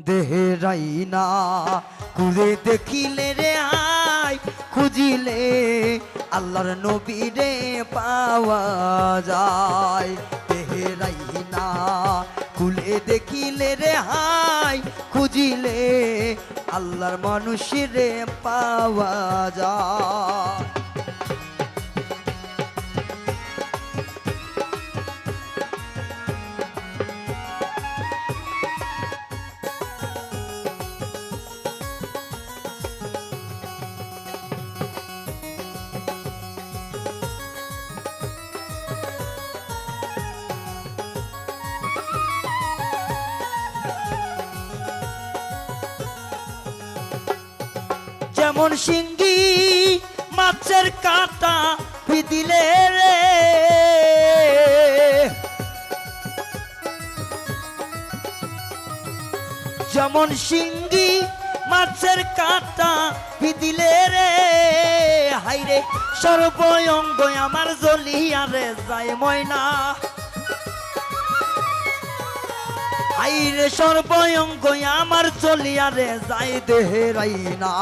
দেহেরাই না ঘুরে দেখিলে রে হাই খুঁজিলে আল্লাহর নবীরে পাওয়া যায়। দেহেরাই না খুলে দেখিলে রে হাই খুঁজিলে আল্লাহর মানুষেরে পাওয়া যায়। যেমন শিঙ্গি মাছের কাঁটা দিলে রে, যেমন শিঙ্গি মাছের কাঁটা দিলে রে, হাইরে সর্বঙ্গ আমার জ্বলিয়া রে যায় ময়না, হাইরে সর্বঙ্গ আমার চলিয়া রে যায়। দেহেরাই না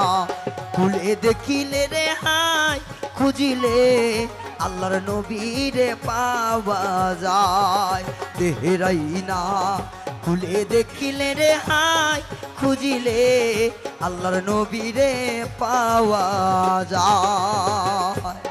খুলে দেখিলে রে হাই খুঁজিলে আল্লাহর নবীরে পাওয়া যায়। দেহেরাই না খুলে দেখিলে রে হাই খুঁজিলে আল্লাহর নবীরে পাওয়া যায়।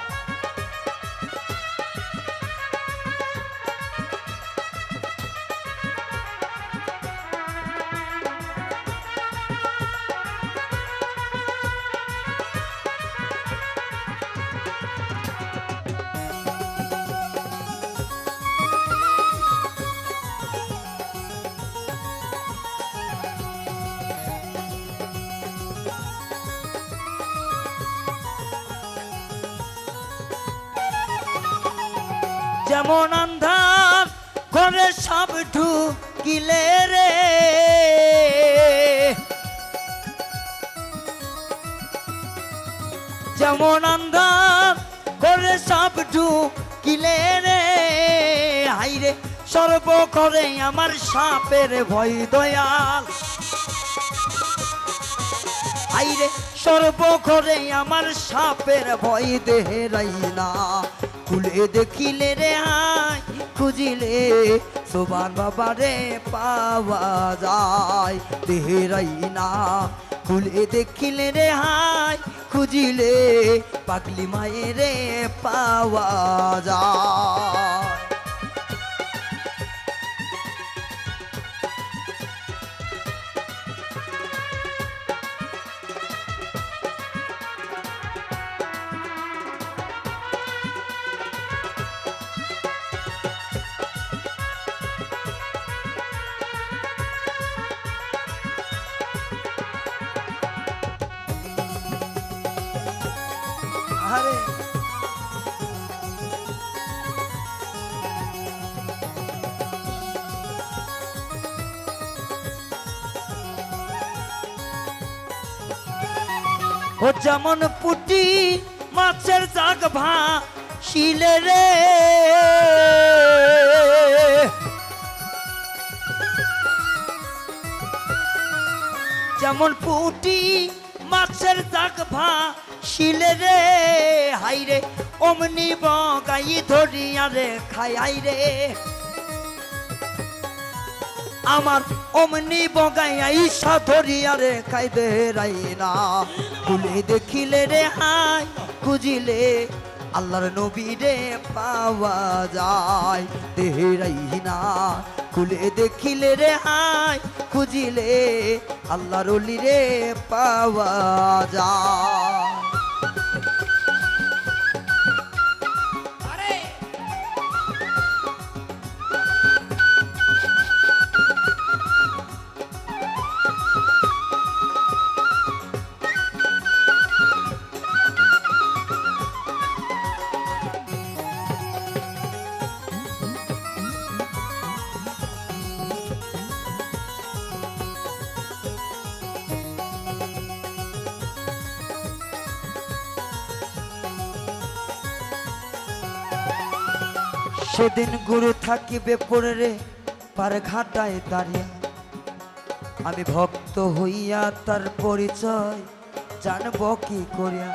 যেমন আন্ধার ঘরে সব ঢুকিলে রে, যেমন আন্ধার ঘরে সব ঢুকিলে রে, হাইরে সর্ব করে আমার সাপের ভয় দয়াল, হাইরে সর্ব করে আমার সাপের ভয়। দেহেরাই না খুলে দেখিলে রে হাই খুঁজিলে সোবান বাবারে পাওয়া যায়। দেহেরাই না খুলে দেখিলে রে হাই খুঁজিলে পাগলি মায়েরে পাওয়া যায়। আরে ও যেমন পুটি মাছের জাগ ভাসিলে রে, যেমন পুটি মাছের জাগ ভাসিলে রে, হাইরে অমনি বগাই ধরিয়া রে খাই, হাইরে আমার অমনি বগাই আইসা ধরিয়া রে খাই। দেহেরাই না খুলে দেখিলে রে হাই খুঁজিলে আল্লাহর নবীরে পাওয়া যায়। দেহেরাই না খুলে দেখিলে রে হাই খুঁজিলে আল্লাহর ওলিরে পাওয়া যায়। সেদিন গুরু থাকিবে পড়ে রে পার ঘাটায় দাঁড়িয়ে, আমি ভক্ত হইয়া তার পরিচয় জানব কি করিয়া।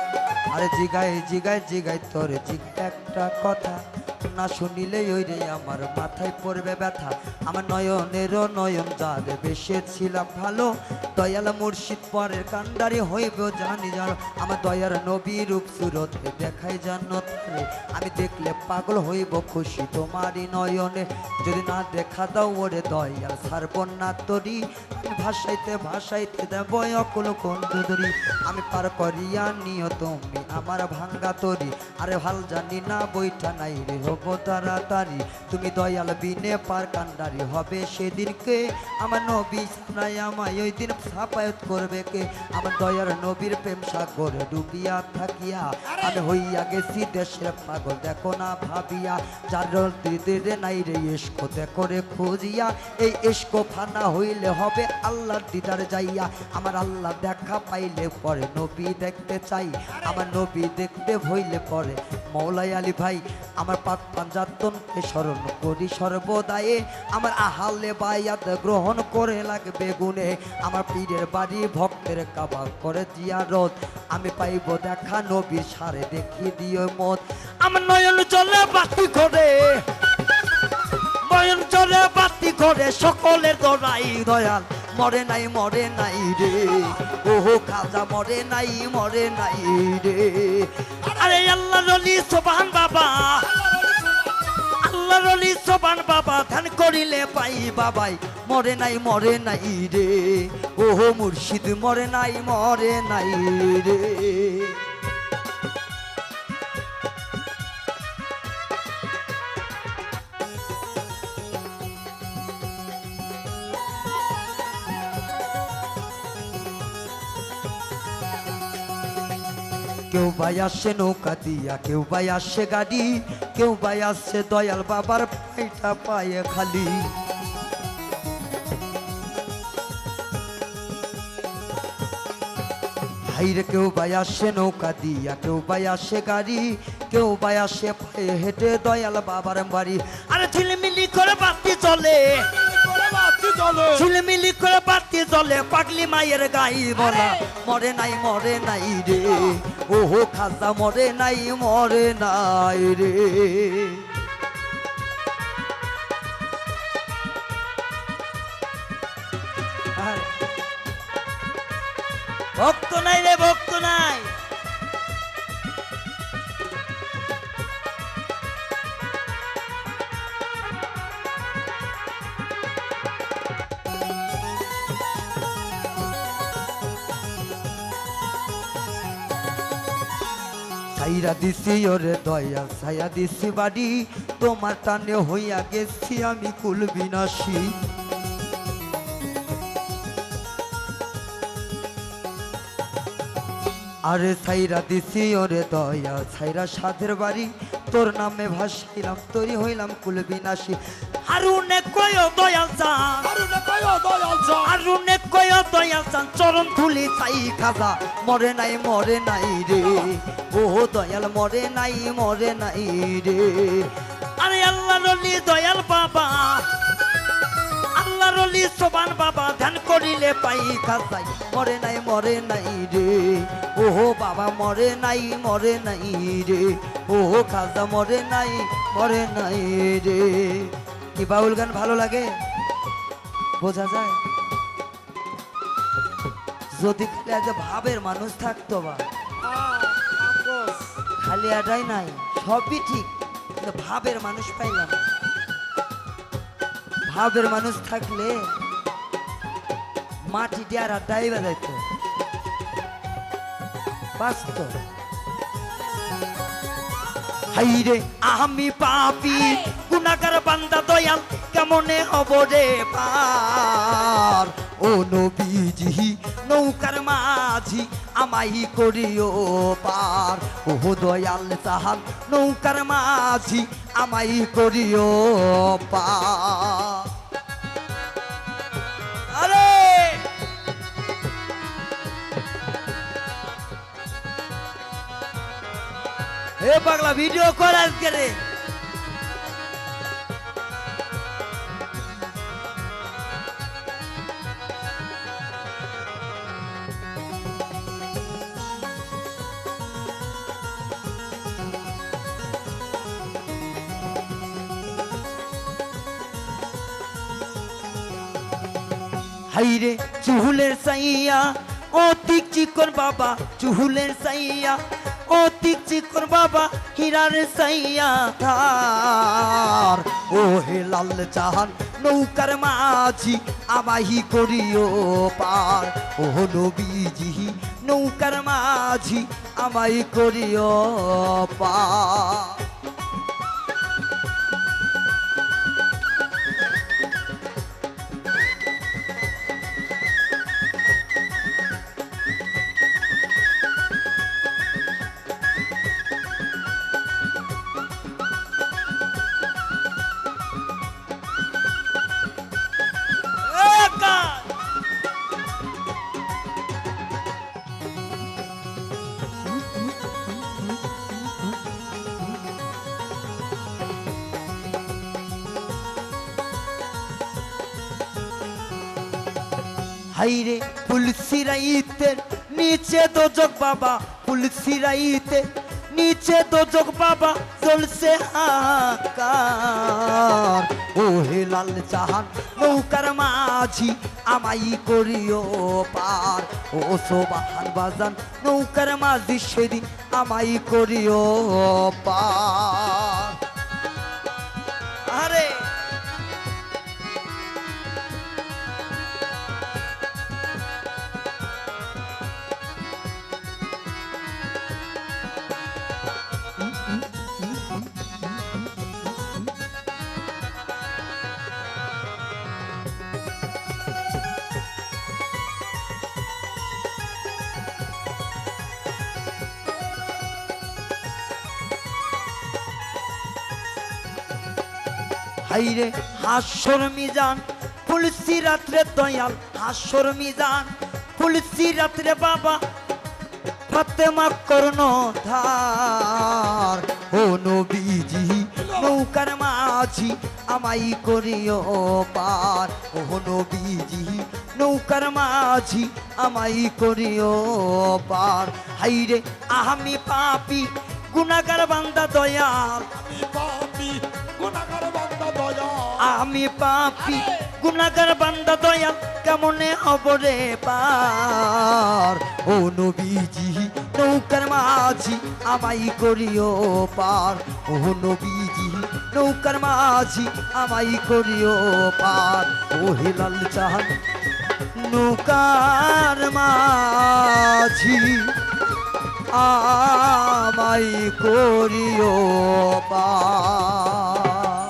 আরে জিগায় জিগায় জিগায় তোরে জিগায় একটা কথা, না শুনিলে ওই রে আমার মাথায় পড়বে ব্যথা। আমার নয়নেরও নয়ন যারে বেসেছিলাম ভালো, দয়াল মুর্শিদ পরের কান্ডারি হইব জানি জানো। আমার দয়ার নবী রূপ সুরতে দেখাই জান্নাত রে, আমি দেখলে পাগল হইব খুশি তোমারই নয়নে। যদি না দেখা দাও ওরে দয়াল ছাড়ব না তরি, আমি ভাসাইতে ভাসাইতে দেব অকুল কন্দুদরি। আমি পার করিয়া নিও তুমি আমার ভাঙ্গা তরি, আরে ভাল জানি না বইটা নাই রে হবো তাড়াতাড়ি। তুমি দয়াল বিনে পার কান্ডারি হবে সেদিনকে, আমার নবী ছাড়াই আমায় ওই দিন সাপায়াত করবে কে। আমার দয়ার নবীর প্রেম সাগরে ডুবিয়া থাকিয়া আমি হইয়া গেছি দেশের পাগল দেখো না ভাবিয়া। যার দিদিরে নাই রে এসকো দেখো রে খুঁজিয়া, এই এসকো ফানা হইলে হবে আল্লাহর দিদার যাইয়া। আমার আল্লাহ দেখা পাইলে পরে নবী দেখতে চাই, আমার নবী দেখতে হইলে পরে মৌলাই আলী ভাই আমার পাক পাঞ্জাতনকে স্মরণ করি সর্বদায়ে। আমার আহালে বায়াত গ্রহণ করে লাগবে গুণে, আমার পীরের বাড়ি ভক্তের কাবা করে জিয়ারত। আমি পাইব দেখা নবীর সারে দেখি দিও মত। আমার নয়ন চলে বাতি করে, নয়ন চলে বাতি করে সকলের দরাই দয়াল মরে নাই মরে নাই রে, ওহো খাজা মরে নাই মরে নাই রে। আরে আল্লাহ রলি সোবান বাবা, আল্লাহ রলি সোবান বাবা ধ্যান করিলে পাই বাবাই মরে নাই রে, ওহো মুর্শিদ মরে নাই রে। কেউ ভাই আসে নৌকা দিয়া, কেউ ভাই আসে গাড়ি, কেউ ভাই আসছে দয়াল বাবার পাইটা পায়ে খালি। হাইরে কেউ ভাই আসে নৌকা দিয়া, কেউ ভাই আসে গাড়ি, কেউ ভাই আসে পায়ে হেঁটে দয়াল বাবার বাড়ি। আরে ঝিলমিলি করে বাতি চলে, ঝিলমিলি করে বাতি চলে পাগলি মায়ের গাই বলা মরে নাই রে, ওহো খাজা মরে নাই রে। ভক্ত নাই রে ভক্ত নাই। ছাইরা দিছি ওরে দয়া ছায়া দিছি বাড়ি, তোমার টানে হইয়া গেছি আমি কুল বিনাশী। আরে ছাইরা দিছি ওরে দয়া ছাইরা সাধের বাড়ি, তোর নামে ভাসাইলাম তৈরি হইলাম কুল বিনাশী। আরুনে কয় দয়াল চান, আরুনে কয় দয়াল চান চরণ ধুলি চাই খাজা মরে নাই রে, ও দয়াল মরে নাই রে। আরে আল্লাহ রলি দয়াল বাবা, আল্লাহ রলি সোবান বাবা ধ্যান করিলে পাই খাজাই মরে নাই রে, ওহো বাবা মরে নাই রে, ওহো খাজা মরে নাই রে। কি বাউল গান ভালো লাগে বোঝা যায়? যদি খালি আজ ভাবের মানুষ থাকতো বা খালি এটাই নাই সবই ঠিক, ভাবের মানুষ পাইলাম। ভাবের মানুষ থাকলে মাটি ডেরা ডাইবা যাইতো বাঁচত। হাইরে আমি পাপি গুনাহগার বান্দা দয়াল কেমনে হব রে পার, ও নবীজি নৌকার মাঝি আমাই করিও পার, ও দয়াল সাহাব নৌকার মাঝি আমাই করিও পার। আরে হে পাগলা ভিডিও কর আজকে রে। হাইরে চুহুলের সাইয়া অতি চিকন বাবা, চুহুলের সাইয়া অতি চিকন বাবা, হীরার সাইয়া ধার। ও হে লাল জাহান নৌকার মাঝি আমাহি করিও পার। ও নবীজি নৌকার মাঝি আমাই করিও পার। হাইরে ফুলসিরাইতের নিচে দোজক বাবা, ফুলসিরাইতে নিচে দোজক বাবা চলছে হাহাকার। ও হে লাল জাহান নৌকার মাঝি আমাই করিও পার। ও সোবাহান বাজান নৌকার মাঝি সেদিন আমাই করিও পার। আরে হাইরে হাস্যর মিজান পুলসি রাত্রে দয়াল, হাস্যর মিজান পুলসি রাত্রে বাবা ফাতেমা কর্ণধার। ও নবীজি নৌকার মাঝি আমাই করিও পার। ও নবীজি নৌকার মাঝি আমাই করিও পার। হাইরে আমি পাপী গুনাহগার বান্দা দয়াল, আমি পাপী গুনাহগার বান্দা দয়াল কেমনে হব রে পার। ও নবীজি নৌকার মাঝি আমাই করিও পার। ও নবীজি নৌকার মাঝি আমাই করিও পার। ও হে লাল জাহান নৌকার মাঝি আমাই করিও পার।